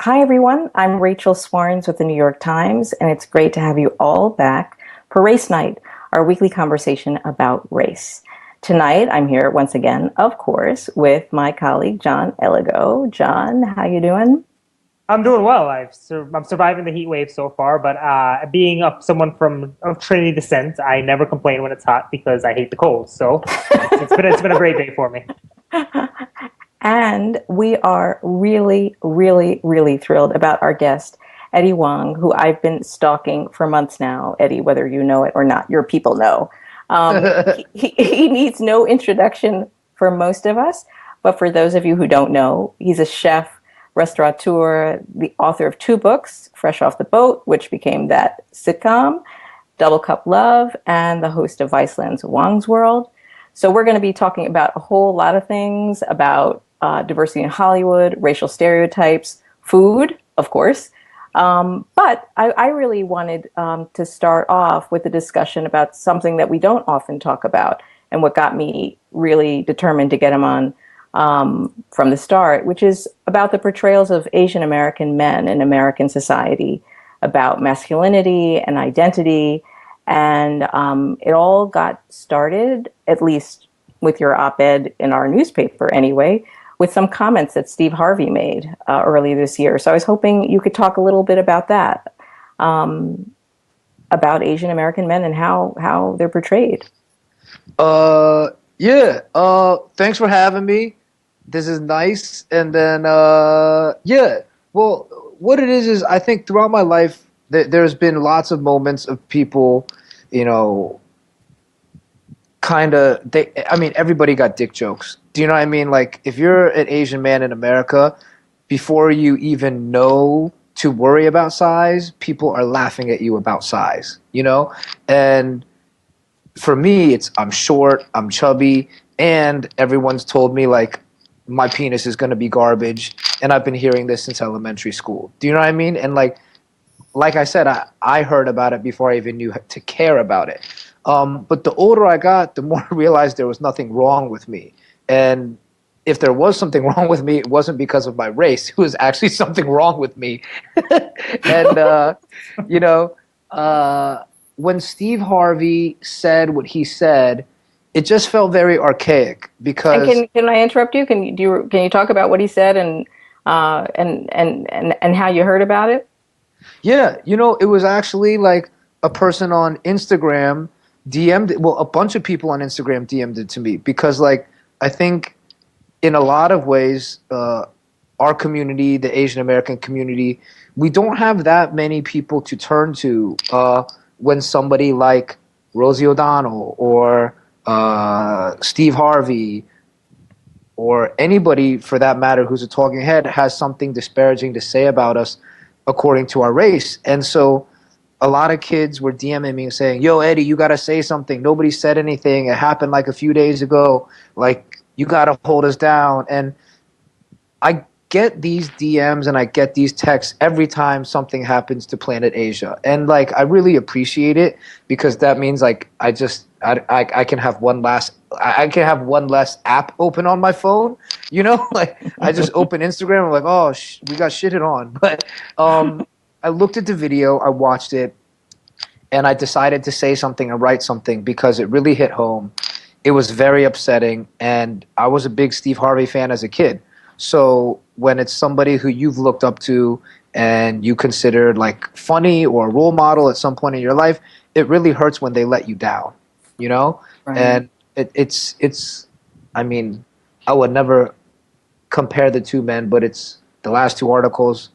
Hi, everyone. I'm Rachel Swarns with the New York Times, and it's great to have you all back for Race Night, our weekly conversation about race. Tonight, I'm here once again, of course, with my colleague, John Eligon. John, how you doing? I'm doing well. I'm surviving the heat wave so far, but being someone of Trinity descent, I never complain when it's hot because I hate the cold. So it's been a great day for me. And we are really, really, really thrilled about our guest, Eddie Huang, who I've been stalking for months now. Eddie, whether you know it or not, your people know. He needs no introduction for most of us, but for those of you who don't know, he's a chef, restaurateur, the author of 2 books, Fresh Off the Boat, which became that sitcom, Double Cup Love, and the host of Viceland's Huang's World. So we're going to be talking about a whole lot of things about diversity in Hollywood, racial stereotypes, food, of course. But I really wanted to start off with a discussion about something that we don't often talk about and what got me really determined to get him on from the start, which is about the portrayals of Asian American men in American society, about masculinity and identity. And it all got started, at least with your op-ed in our newspaper anyway, with some comments that Steve Harvey made early this year. So I was hoping you could talk a little bit about that, about Asian American men and how they're portrayed. Yeah. Thanks for having me. This is nice. And then, yeah. Well, what it is I think throughout my life, there's been lots of moments of people, everybody got dick jokes. Do you know what I mean? Like, if you're an Asian man in America, before you even know to worry about size, people are laughing at you about size, And for me, I'm short, I'm chubby, and everyone's told me, like, my penis is going to be garbage, and I've been hearing this since elementary school. Do you know what I mean? And, like I said, I heard about it before I even knew to care about it. But the older I got, the more I realized there was nothing wrong with me. And if there was something wrong with me, it wasn't because of my race. It was actually something wrong with me. And, when Steve Harvey said what he said, it just felt very archaic because. And can I interrupt you? Can you talk about what he said and how you heard about it? Yeah, it was actually like a person on Instagram DM'd it. Well, a bunch of people on Instagram DM'd it to me because, like, I think in a lot of ways, our community, the Asian American community, we don't have that many people to turn to when somebody like Rosie O'Donnell or Steve Harvey or anybody for that matter who's a talking head has something disparaging to say about us according to our race. And so a lot of kids were DMing me and saying, yo, Eddie, you got to say something. Nobody said anything. It happened like a few days ago. Like, you got to hold us down. And I get these DMs and I get these texts every time something happens to Planet Asia. And, like, I really appreciate it because that means, like, I can have one less app open on my phone, like I just open Instagram. I'm like, oh, we got shitted on. But I looked at the video, I watched it, and I decided to say something and write something because it really hit home. It was very upsetting, and I was a big Steve Harvey fan as a kid. So when it's somebody who you've looked up to and you considered like funny or a role model at some point in your life, it really hurts when they let you down, Right. And it's I mean, I would never compare the two men, but it's the last 2 articles.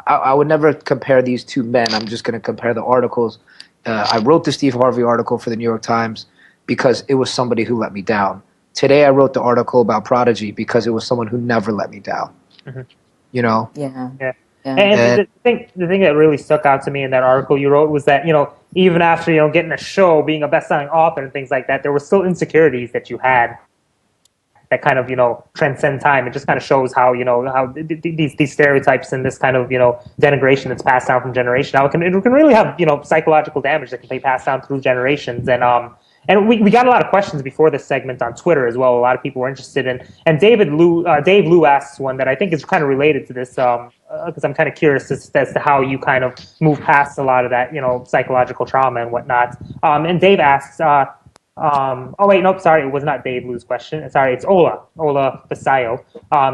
I would never compare these 2 men. I'm just going to compare the articles. I wrote the Steve Harvey article for the New York Times because it was somebody who let me down. Today I wrote the article about Prodigy because it was someone who never let me down. Mm-hmm. Yeah. Yeah. And the thing that really stuck out to me in that article you wrote was that, even after, getting a show, being a best-selling author and things like that, there were still insecurities that you had that kind of, transcend time. It just kind of shows how, how these stereotypes and this kind of, denigration that's passed down from generation. Now, it can really have, psychological damage that can be passed down through generations. And And we got a lot of questions before this segment on Twitter as well. A lot of people were interested in. And Dave Lou asks one that I think is kind of related to this, because I'm kind of curious as to how you kind of move past a lot of that, psychological trauma and whatnot. And Dave asks, oh wait, nope, sorry, it was not Dave Lou's question. Sorry, it's Ola Basayo.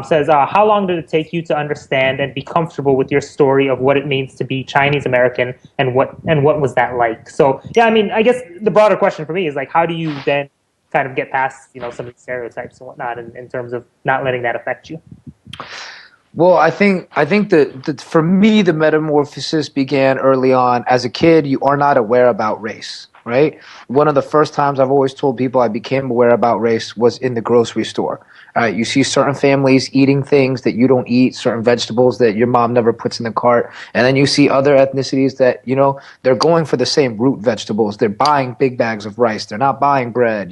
Says, how long did it take you to understand and be comfortable with your story of what it means to be Chinese American, and what was that like? So yeah, I mean, I guess the broader question for me is like, how do you then kind of get past some of the stereotypes and whatnot in terms of not letting that affect you? Well, I think that for me, the metamorphosis began early on. As a kid, you are not aware about race, right? One of the first times I've always told people I became aware about race was in the grocery store. You see certain families eating things that you don't eat, certain vegetables that your mom never puts in the cart. And then you see other ethnicities that, they're going for the same root vegetables. They're buying big bags of rice. They're not buying bread,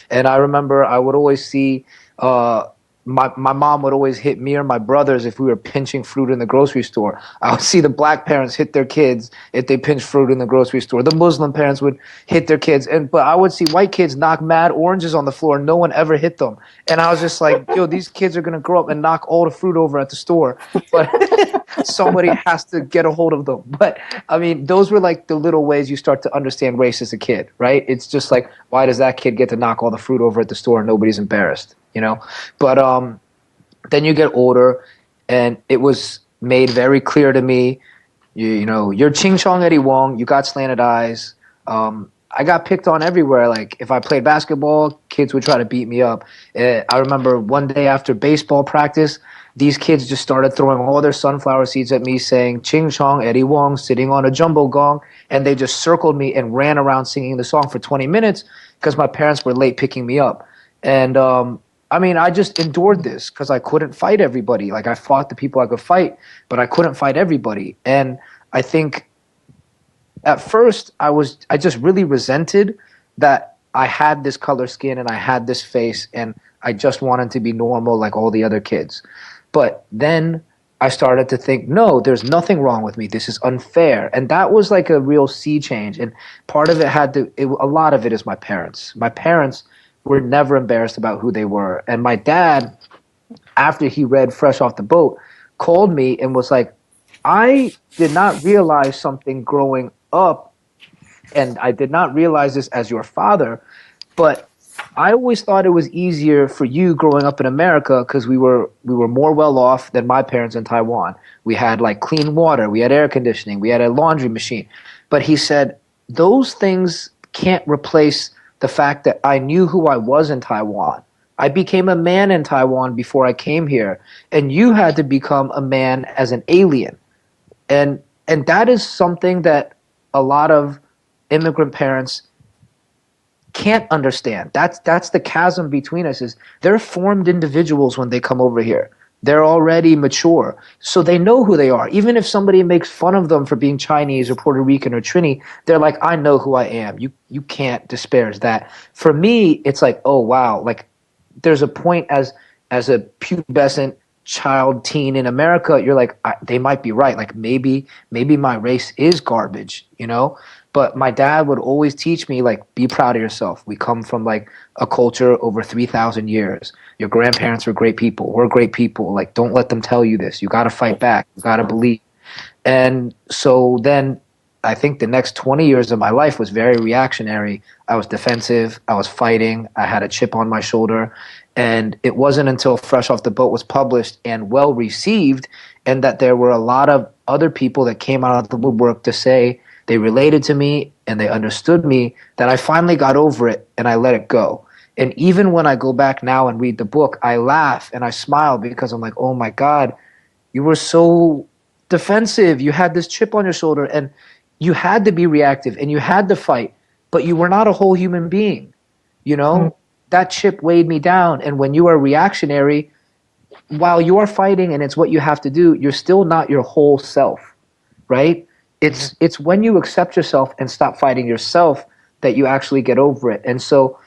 And I remember I would always see my mom would always hit me or my brothers if we were pinching fruit in the grocery store. I would see the black parents hit their kids if they pinched fruit in the grocery store. The Muslim parents would hit their kids. But I would see white kids knock mad oranges on the floor. No one ever hit them. And I was just like, yo, these kids are going to grow up and knock all the fruit over at the store. But somebody has to get a hold of them. But, I mean, those were like the little ways you start to understand race as a kid, right? It's just like, why does that kid get to knock all the fruit over at the store and nobody's embarrassed? But then you get older, and it was made very clear to me, you're Ching Chong Eddie Huang, you got slanted eyes. I got picked on everywhere. Like, if I played basketball, kids would try to beat me up. I remember one day after baseball practice, these kids just started throwing all their sunflower seeds at me, saying, Ching Chong Eddie Huang, sitting on a jumbo gong. And they just circled me and ran around singing the song for 20 minutes because my parents were late picking me up. And I just endured this because I couldn't fight everybody. Like, I fought the people I could fight, but I couldn't fight everybody. And I think at first I just really resented that I had this color skin and I had this face and I just wanted to be normal like all the other kids. But then I started to think, no, there's nothing wrong with me. This is unfair. And that was like a real sea change. And part of it a lot of it is my parents. My parents were never embarrassed about who they were. And my dad, after he read Fresh Off the Boat, called me and was like, I did not realize something growing up, and I did not realize this as your father, but I always thought it was easier for you growing up in America because we were more well off than my parents in Taiwan. We had like clean water, we had air conditioning, we had a laundry machine. But he said, those things can't replace the fact that I knew who I was in Taiwan. I became a man in Taiwan before I came here, and you had to become a man as an alien. And that is something that a lot of immigrant parents can't understand. That's the chasm between us. Is they're formed individuals when they come over here. They're already mature, so they know who they are. Even if somebody makes fun of them for being Chinese or Puerto Rican or Trini, they're like, I know who I am. You can't disparage that. For me, it's like, oh wow, like there's a point as a pubescent child, teen in America, you're like, they might be right. Like maybe my race is garbage, But my dad would always teach me, like, be proud of yourself. We come from, like, a culture over 3,000 years. Your grandparents were great people. We're great people. Like, don't let them tell you this. You got to fight back. You got to believe. And so then I think the next 20 years of my life was very reactionary. I was defensive. I was fighting. I had a chip on my shoulder. And it wasn't until Fresh Off the Boat was published and well received, and that there were a lot of other people that came out of the woodwork to say, they related to me and they understood me, that I finally got over it and I let it go. And even when I go back now and read the book, I laugh and I smile because I'm like, oh my God, you were so defensive. You had this chip on your shoulder and you had to be reactive and you had to fight, but you were not a whole human being. That chip weighed me down. And when you are reactionary, while you are fighting and it's what you have to do, you're still not your whole self, right? It's when you accept yourself and stop fighting yourself that you actually get over it. And so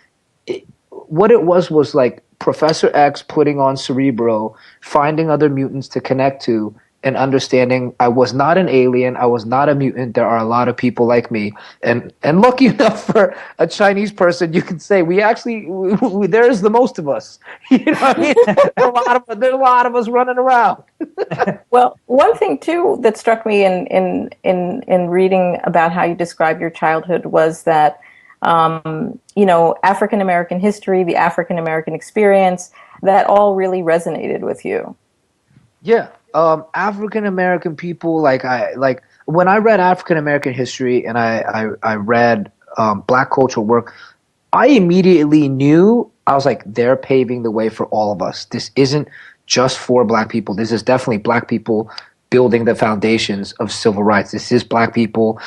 what it was like Professor X putting on Cerebro, finding other mutants to connect to, and understanding I was not an alien, I was not a mutant. There are a lot of people like me, and lucky enough for a Chinese person, you can say there's the most of us. You know what I mean? There's a lot of us running around. Well, one thing too that struck me in reading about how you describe your childhood was that African American history, the African American experience, that all really resonated with you. Yeah, African American people like when I read African American history and I read Black cultural work, I immediately knew I was like they're paving the way for all of us. This isn't just for Black people. This is definitely Black people building the foundations of civil rights. This is Black people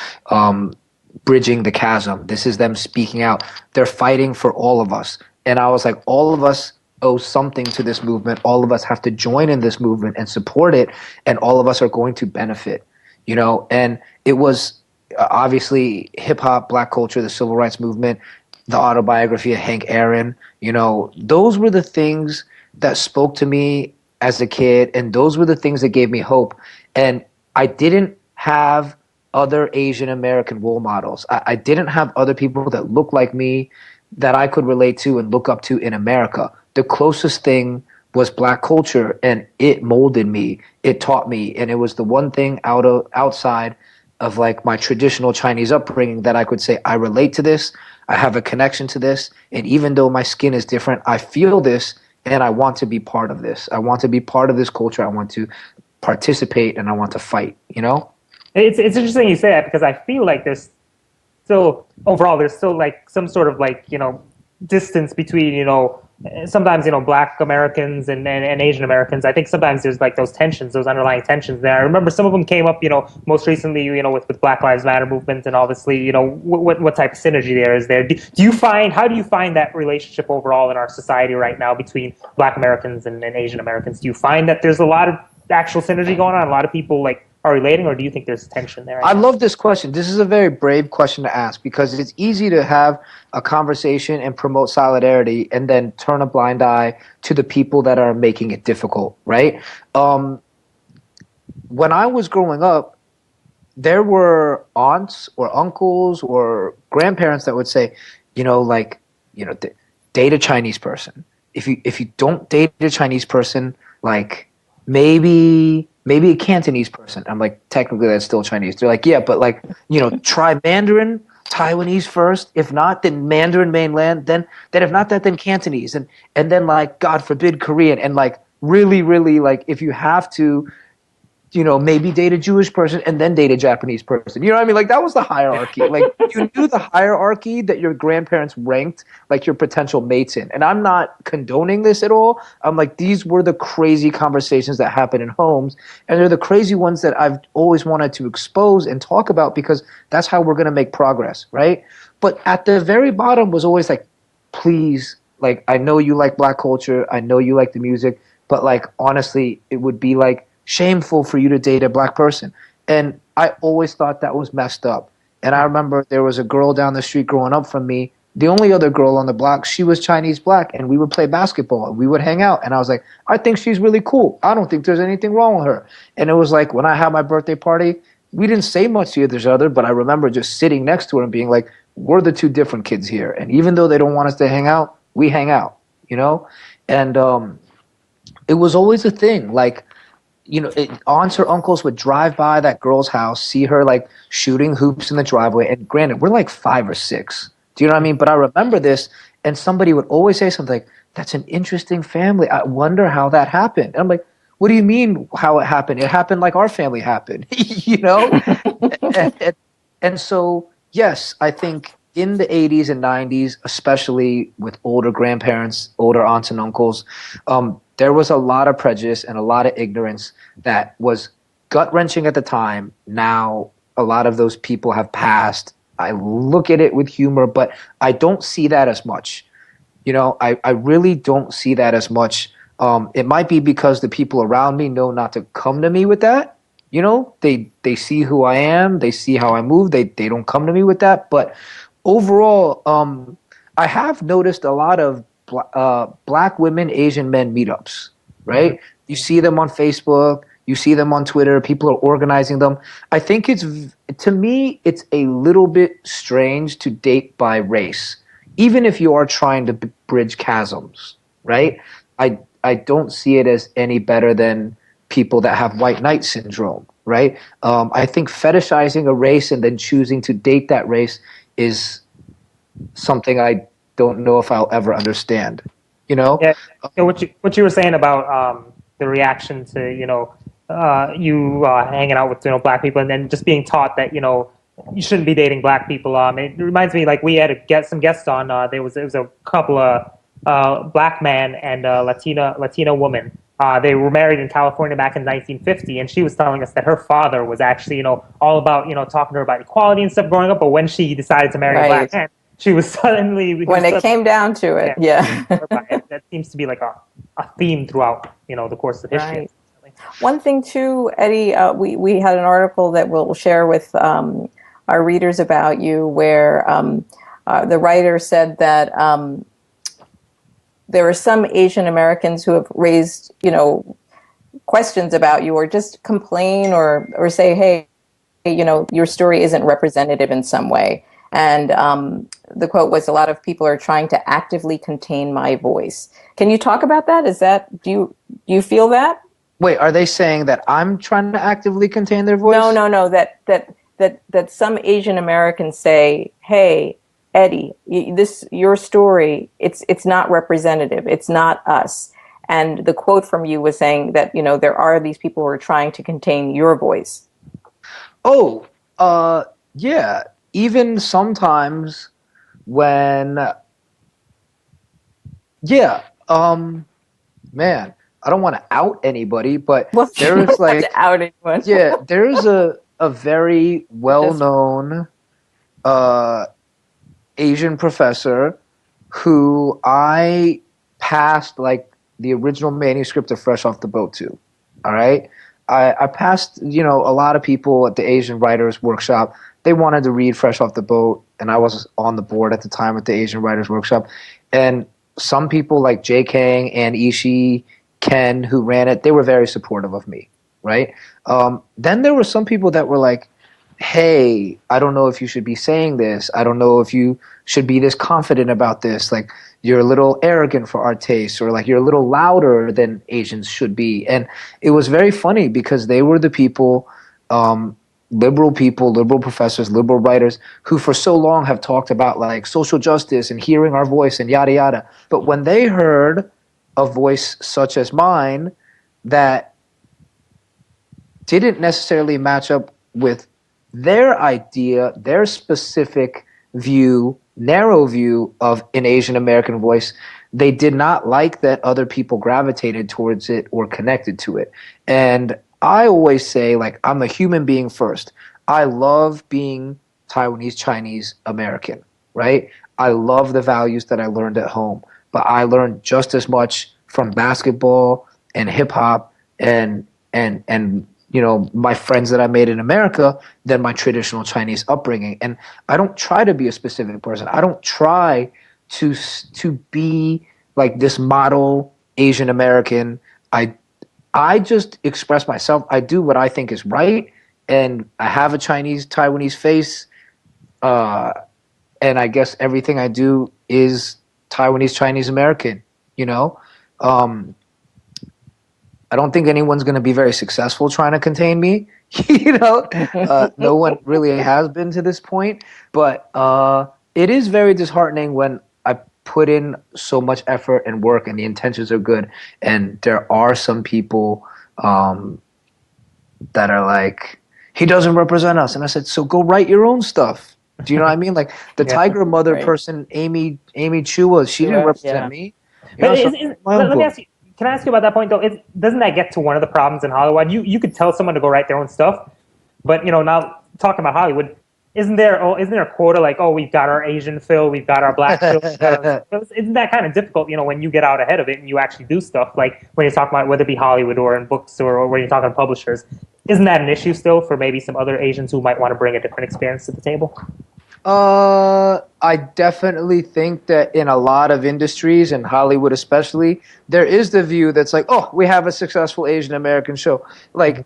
bridging the chasm. This is them speaking out. They're fighting for all of us. And I was like, all of us owe something to this movement. All of us have to join in this movement and support it. And all of us are going to benefit, And it was obviously hip hop, Black culture, the civil rights movement, the autobiography of Hank Aaron. Those were the things that spoke to me as a kid. And those were the things that gave me hope. And I didn't have other Asian American role models. I didn't have other people that looked like me that I could relate to and look up to in America. The closest thing was Black culture, and it molded me. It taught me, and it was the one thing outside of like my traditional Chinese upbringing that I could say I relate to this. I have a connection to this, and even though my skin is different, I feel this, and I want to be part of this. I want to be part of this culture. I want to participate, and I want to fight. It's interesting you say that because I feel like there's still like some sort of like distance between sometimes Black Americans and Asian Americans. I think sometimes there's like those tensions, those underlying tensions there. I remember some of them came up most recently with Black Lives Matter movement, and obviously what type of synergy there is there. How do you find that relationship overall in our society right now between Black Americans and Asian Americans? Do you find that there's a lot of actual synergy going on? A lot of people like are relating, or do you think there's tension there? I love this question. This is a very brave question to ask because it's easy to have a conversation and promote solidarity and then turn a blind eye to the people that are making it difficult, right? When I was growing up, there were aunts or uncles or grandparents that would say, date a Chinese person. If you don't date a Chinese person, like maybe a Cantonese person. I'm like, technically that's still Chinese. They're like, yeah, but like, try Mandarin, Taiwanese first. If not, then Mandarin mainland. Then if not that, then Cantonese. And then like, God forbid, Korean. And like, really, really like, if you have to, maybe date a Jewish person and then date a Japanese person. You know what I mean? Like that was the hierarchy. Like you knew the hierarchy that your grandparents ranked like your potential mates in. And I'm not condoning this at all. I'm like, these were the crazy conversations that happen in homes. And they're the crazy ones that I've always wanted to expose and talk about because that's how we're going to make progress, right? But at the very bottom was always like, please, like, I know you like Black culture. I know you like the music. But like, honestly, it would be like, shameful for you to date a Black person. And I always thought that was messed up. And I remember there was a girl down the street growing up from me, the only other girl on the block, she was Chinese Black, and we would play basketball. We would hang out. And I was like, I think she's really cool. I don't think there's anything wrong with her. And it was like when I had my birthday party, we didn't say much to each other, but I remember just sitting next to her and being like, we're the two different kids here. And even though they don't want us to hang out, we hang out, And it was always a thing. Like, aunts or uncles would drive by that girl's house, see her like shooting hoops in the driveway. And granted, we're like 5 or 6. Do you know what I mean? But I remember this, and somebody would always say something like, that's an interesting family. I wonder how that happened. And I'm like, what do you mean how it happened? It happened like our family happened, and so, yes, I think in the 80s and 90s, especially with older grandparents, older aunts and uncles, there was a lot of prejudice and a lot of ignorance that was gut-wrenching at the time. Now, a lot of those people have passed. I look at it with humor, but I don't see that as much. I really don't see that as much. It might be because the people around me know not to come to me with that. They see who I am. They see how I move. They don't come to me with that. But overall, I have noticed a lot of Black women, Asian men meetups, right? You see them on Facebook, You see them on Twitter. People are organizing them. I think to me, it's a little bit strange to date by race, even if you are trying to bridge chasms, right? I don't see it as any better than people that have white knight syndrome, right? I think fetishizing a race and then choosing to date that race is something I don't know if I'll ever understand. You know? Yeah. What you were saying about the reaction to you hanging out with black people and then just being taught that you shouldn't be dating black people. It reminds me like we had to get some guests on. It was a couple of black man and Latina woman. They were married in California back in 1950, and she was telling us that her father was actually all about talking to her about equality and stuff growing up. But when she decided to marry a black man, she was suddenly when it came down to it, that seems to be like a theme throughout the course of history. Right. One thing too, Eddie, we had an article that we'll share with our readers about you, where the writer said that there are some Asian Americans who have raised questions about you, or just complain or say, hey, your story isn't representative in some way. And the quote was, "A lot of people are trying to actively contain my voice." Can you talk about that? Do you feel that? Wait, are they saying that I'm trying to actively contain their voice? No. That some Asian Americans say, "Hey, Eddie, your story, it's not representative. It's not us." And the quote from you was saying that there are these people who are trying to contain your voice. Oh, yeah. Even sometimes when, man, I don't want to out anybody, but there's like, out anyone. Yeah, there's a very well-known Asian professor who I passed like the original manuscript of Fresh Off the Boat to. All right, I passed a lot of people at the Asian Writers Workshop. They wanted to read Fresh Off the Boat, and I was on the board at the time at the Asian Writers Workshop. And some people like Jay Kang and Ishii, Ken, who ran it, they were very supportive of me, right? Then there were some people that were like, hey, I don't know if you should be saying this. I don't know if you should be this confident about this. Like, you're a little arrogant for our taste, or like you're a little louder than Asians should be. And it was very funny because they were the people, liberal professors, liberal writers, who for so long have talked about like social justice and hearing our voice and yada yada. But when they heard a voice such as mine that didn't necessarily match up with their idea, their specific view, narrow view of an Asian American voice, they did not like that other people gravitated towards it or connected to it. And I always say, like, I'm a human being first. I love being Taiwanese, Chinese, American, right? I love the values that I learned at home, but I learned just as much from basketball and hip hop and my friends that I made in America than my traditional Chinese upbringing. And I don't try to be a specific person. I don't try to be like this model Asian American. I just express myself. I do what I think is right, and I have a Taiwanese face, and I guess everything I do is Taiwanese, Chinese American. I don't think anyone's going to be very successful trying to contain me. No one really has been to this point. But it is very disheartening when I put in so much effort and work and the intentions are good, and there are some people that are like, he doesn't represent us. And I said, so go write your own stuff. Do you know what I mean? Like the Tiger Mother person, Amy Chua, she didn't represent me. Let me ask you. Can I ask you about that point though? Doesn't that get to one of the problems in Hollywood? You could tell someone to go write their own stuff, but now talking about Hollywood, isn't there a quota like, oh, we've got our Asian Phil, we've got our black Phil? Isn't that kind of difficult? When you get out ahead of it and you actually do stuff, like when you're talking about whether it be Hollywood or in books or when you're talking to publishers, isn't that an issue still for maybe some other Asians who might want to bring a different experience to the table? I definitely think that in a lot of industries, and Hollywood especially, there is the view that's like, oh, we have a successful Asian American show. Like,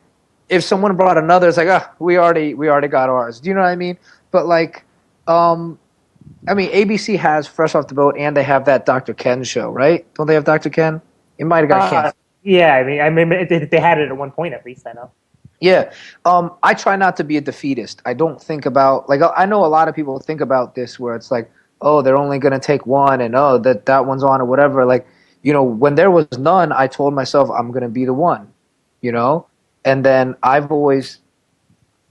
if someone brought another, it's like, ah, we already got ours. Do you know what I mean? But like, I mean, ABC has Fresh Off the Boat, and they have that Dr. Ken show, right? Don't they have Dr. Ken? It might have got canceled. Yeah, I mean, they had it at one point at least. I know. Yeah. I try not to be a defeatist. I don't think about like I know a lot of people think about this where it's like, oh, they're only gonna take one and oh that one's on or whatever. Like, when there was none, I told myself I'm gonna be the one, you know? And then I've always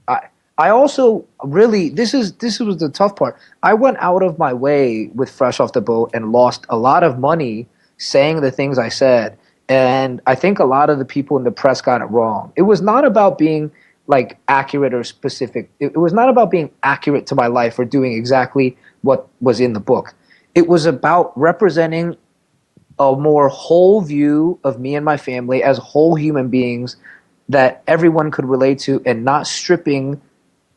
I also really this was the tough part. I went out of my way with Fresh Off the Boat and lost a lot of money saying the things I said. And I think a lot of the people in the press got it wrong. It was not about being like accurate or specific. It was not about being accurate to my life or doing exactly what was in the book. It was about representing a more whole view of me and my family as whole human beings that everyone could relate to and not stripping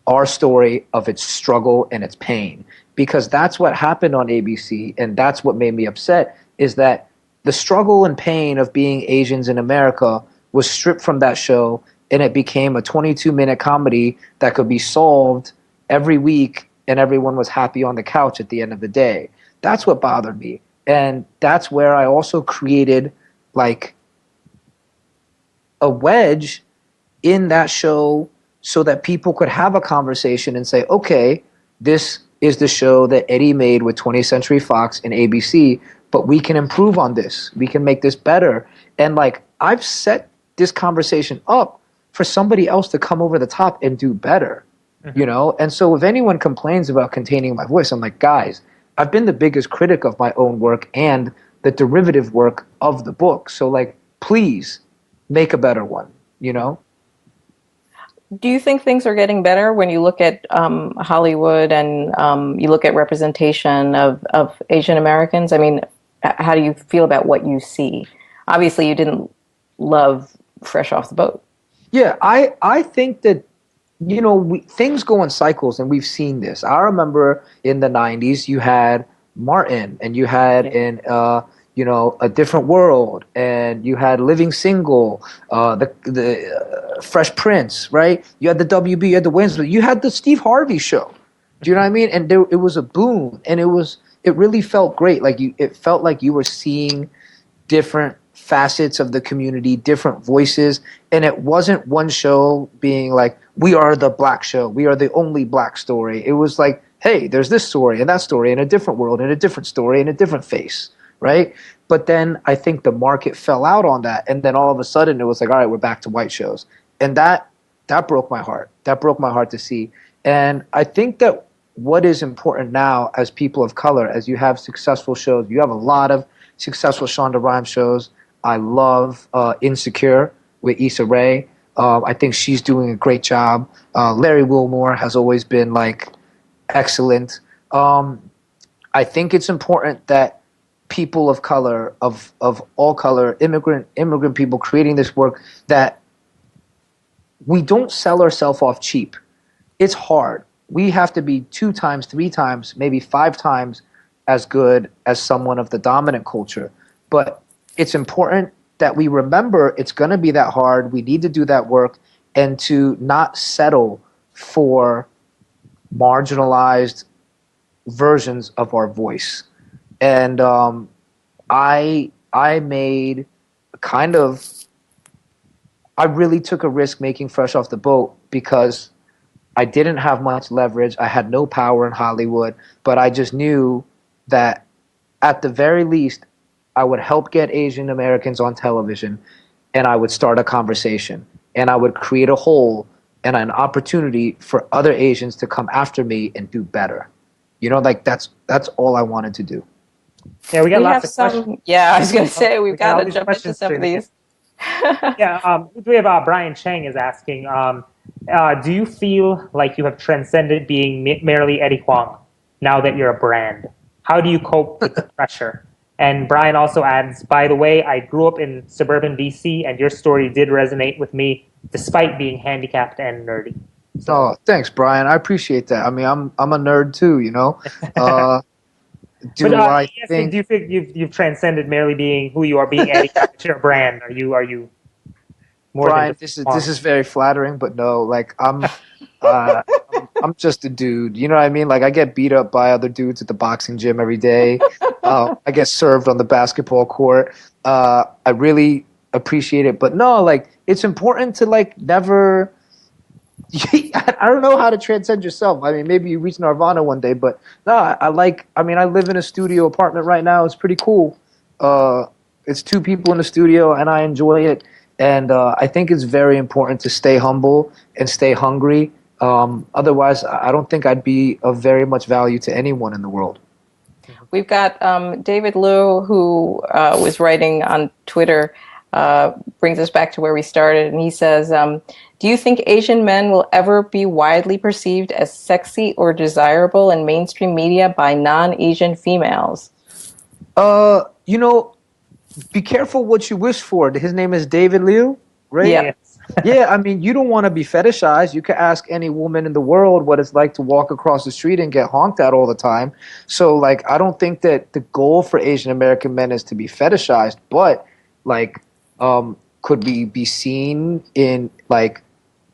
our story of its struggle and its pain. Because that's what happened on ABC, and that's what made me upset, is that the struggle and pain of being Asians in America was stripped from that show, and it became a 22-minute comedy that could be solved every week, and everyone was happy on the couch at the end of the day. That's what bothered me. And that's where I also created like a wedge in that show so that people could have a conversation and say, okay, this is the show that Eddie made with 20th Century Fox and ABC, but we can improve on this. We can make this better. And like, I've set this conversation up for somebody else to come over the top and do better, And so if anyone complains about containing my voice, I'm like, guys, I've been the biggest critic of my own work and the derivative work of the book. So like, please make a better one, Do you think things are getting better when you look at Hollywood and you look at representation of Asian Americans? I mean, how do you feel about what you see? Obviously, you didn't love Fresh Off the Boat. Yeah, I think that, things go in cycles, and we've seen this. I remember in the 90s, you had Martin, and you had A Different World, and you had Living Single, the Fresh Prince, right? You had the WB, you had the Wednesday, you had the Steve Harvey show. Do you know what I mean? And it was a boom, and it really felt great. It felt like you were seeing different facets of the community, different voices, and it wasn't one show being like, we are the black show, we are the only black story. It was like, hey, there's this story and that story and A Different World and a different story and a different face, right? But then I think the market fell out on that, and then all of a sudden it was like, all right, we're back to white shows. And that broke my heart. That broke my heart to see. And I think that what is important now as people of color, as you have successful shows, you have a lot of successful Shonda Rhimes shows. I love Insecure with Issa Rae. I think she's doing a great job. Larry Wilmore has always been like excellent. I think it's important that people of color, of all color, immigrant people creating this work, that we don't sell ourselves off cheap. It's hard. We have to be 2 times, 3 times, maybe 5 times as good as someone of the dominant culture. But it's important that we remember it's going to be that hard. We need to do that work, and to not settle for marginalized versions of our voice. And I made I really took a risk making Fresh Off the Boat because I didn't have much leverage. I had no power in Hollywood, but I just knew that at the very least, I would help get Asian Americans on television, and I would start a conversation, and I would create a hole and an opportunity for other Asians to come after me and do better. That's all I wanted to do. Yeah, we got lots of questions. Yeah, I was going to say, we've got to jump into some of these. We have Brian Chang is asking, do you feel like you have transcended being merely Eddie Huang now that you're a brand? How do you cope with the pressure? And Brian also adds, by the way, I grew up in suburban DC, and your story did resonate with me despite being handicapped and nerdy. So. Oh, thanks, Brian. I appreciate that. I mean, I'm a nerd too, you know. I yes, think? do you think you've transcended merely being who you are, being Eddie? You're a brand. Are you more than Brian, just this is very flattering, but no, like I'm just a dude. You know what I mean? Like I get beat up by other dudes at the boxing gym every day. I get served on the basketball court. I really appreciate it, but no, like it's important to like never. I don't know how to transcend yourself. I mean, maybe you reach nirvana one day, but no, I like. I mean, I live in a studio apartment right now. It's pretty cool. It's two people in the studio, and I enjoy it. And I think it's very important to stay humble and stay hungry. Otherwise, I don't think I'd be of very much value to anyone in the world. We've got David Liu, who was writing on Twitter, brings us back to where we started, and he says, do you think Asian men will ever be widely perceived as sexy or desirable in mainstream media by non-Asian females? You know, be careful what you wish for. His name is David Liu, right? Yeah. Yes. Yeah, I mean, you don't want to be fetishized. You could ask any woman in the world what it's like to walk across the street and get honked at all the time. So, like, I don't think that the goal for Asian American men is to be fetishized, but, like, could we be seen in, like,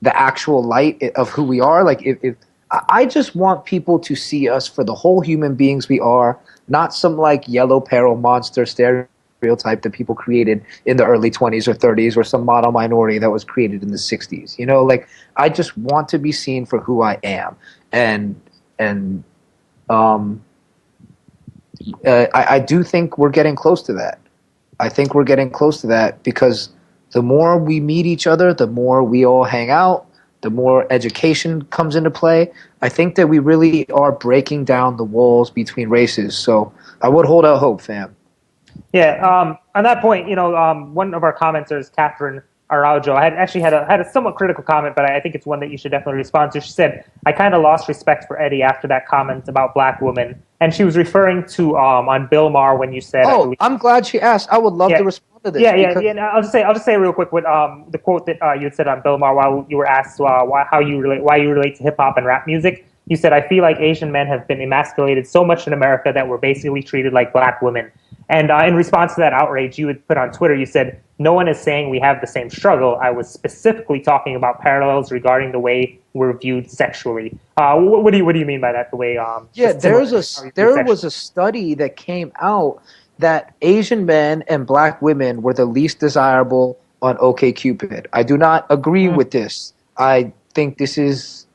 the actual light of who we are? Like, if I just want people to see us for the whole human beings we are, not some, like, yellow peril monster stereotype that people created in the early 20s or 30s, or some model minority that was created in the 60s. You know, like I just want to be seen for who I am, and I do think we're getting close to that. I think we're getting close to that because the more we meet each other, the more we all hang out, the more education comes into play. I think that we really are breaking down the walls between races. So I would hold out hope, fam. Yeah. On that point, one of our commenters, Catherine Araujo, had a somewhat critical comment, but I think it's one that you should definitely respond to. She said, "I kind of lost respect for Eddie after that comment about black women," and she was referring to on Bill Maher when you said, "Oh, I'm glad she asked. I would love to respond to this." Yeah. And I'll just say real quick with the quote that you had said on Bill Maher while you were asked why you relate to hip hop and rap music. You said, "I feel like Asian men have been emasculated so much in America that we're basically treated like black women." And in response to that outrage, you had put on Twitter, you said, "No one is saying we have the same struggle. I was specifically talking about parallels regarding the way we're viewed sexually." What do you mean by that? The way there was a study that came out that Asian men and black women were the least desirable on OkCupid. I do not agree with this. I think this is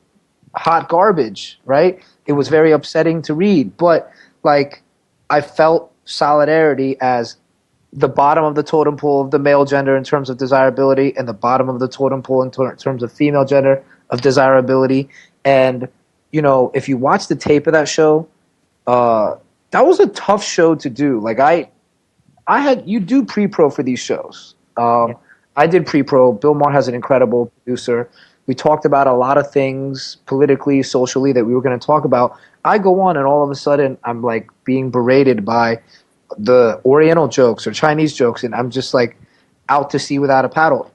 hot garbage, right? It was very upsetting to read, but like I felt solidarity as the bottom of the totem pole of the male gender in terms of desirability and the bottom of the totem pole in terms of female gender of desirability. And if you watch the tape of that show, that was a tough show to do. Like you do pre-pro for these shows. I did pre-pro. Bill Maher has an incredible producer. We talked about a lot of things politically, socially that we were going to talk about. I go on and all of a sudden I'm like being berated by the Oriental jokes or Chinese jokes, and I'm just like out to sea without a paddle.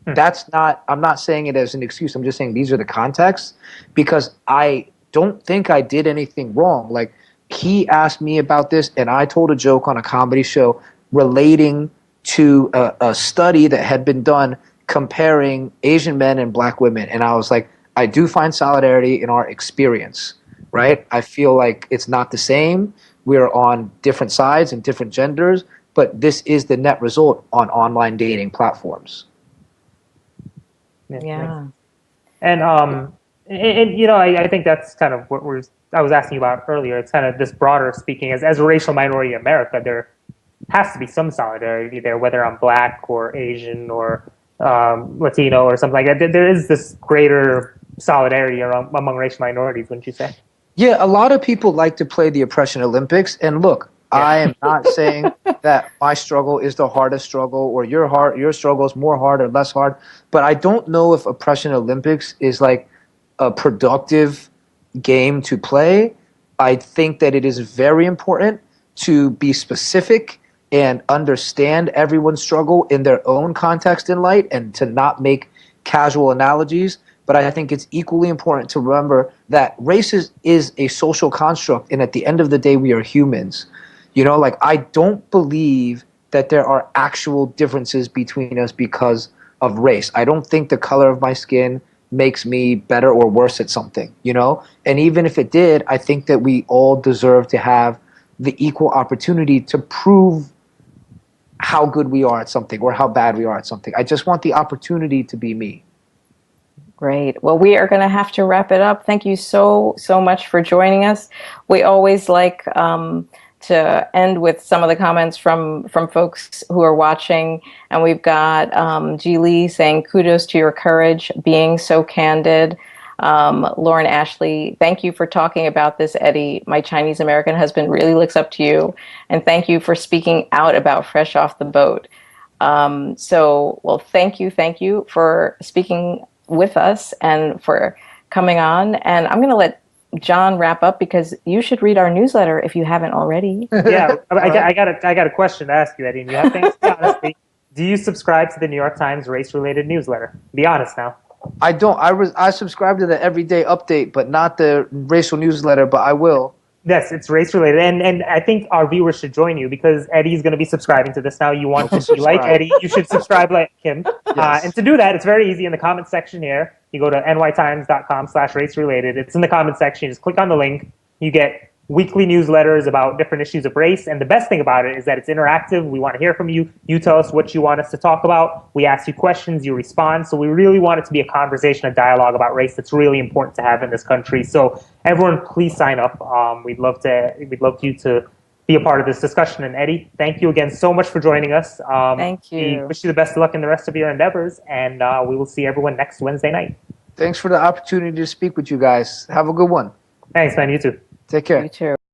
I'm not saying it as an excuse. I'm just saying these are the contexts because I don't think I did anything wrong. Like he asked me about this and I told a joke on a comedy show relating to a study that had been done comparing Asian men and black women. And I was like, I do find solidarity in our experience, right? I feel like it's not the same. We're on different sides and different genders, but this is the net result on online dating platforms. Yeah. And I think that's kind of what I was asking about earlier. It's kind of this broader speaking as a racial minority in America, there has to be some solidarity there, whether I'm black or Asian or Latino or something like that. There is this greater solidarity among racial minorities, wouldn't you say? Yeah, a lot of people like to play the oppression Olympics. And look, I am not saying that my struggle is the hardest struggle or your struggle is more hard or less hard. But I don't know if oppression Olympics is like a productive game to play. I think that it is very important to be specific and understand everyone's struggle in their own context in light and to not make casual analogies. but I think it's equally important to remember that race is a social construct, and at the end of the day, we are humans. You know, like, I don't believe that there are actual differences between us because of race. I don't think the color of my skin makes me better or worse at something, you know? And even if it did, I think that we all deserve to have the equal opportunity to prove how good we are at something or how bad we are at something. I just want the opportunity to be me. Great. Well, we are going to have to wrap it up. Thank you so much for joining us. We always like to end with some of the comments from folks who are watching. And we've got G. Lee saying, kudos to your courage, being so candid. Lauren Ashley, thank you for talking about this, Eddie. My Chinese American husband really looks up to you. And thank you for speaking out about Fresh Off the Boat. Well, thank you for speaking with us and for coming on. And I'm going to let John wrap up because you should read our newsletter if you haven't already. Yeah, I got a question to ask you, Eddie. And you have to answer honestly. Do you subscribe to the New York Times race-related newsletter? Be honest now. I don't. I subscribe to the everyday update, but not the racial newsletter, but I will. Yes, it's race-related. And I think our viewers should join you because Eddie's going to be subscribing to this now. You want to be like Eddie, you should subscribe like him. Yes. And to do that, it's very easy in the comment section here. You go to nytimes.com/race-related. It's in the comment section. You just click on the link. You get weekly newsletters about different issues of race. And the best thing about it is that it's interactive. We want to hear from you. You tell us what you want us to talk about. We ask you questions. You respond. So we really want it to be a conversation, a dialogue about race that's really important to have in this country. So everyone, please sign up. We'd love you to be a part of this discussion. And Eddie, thank you again so much for joining us. Thank you. We wish you the best of luck in the rest of your endeavors. And we will see everyone next Wednesday night. Thanks for the opportunity to speak with you guys. Have a good one. Thanks, man. You too. Take care. You too.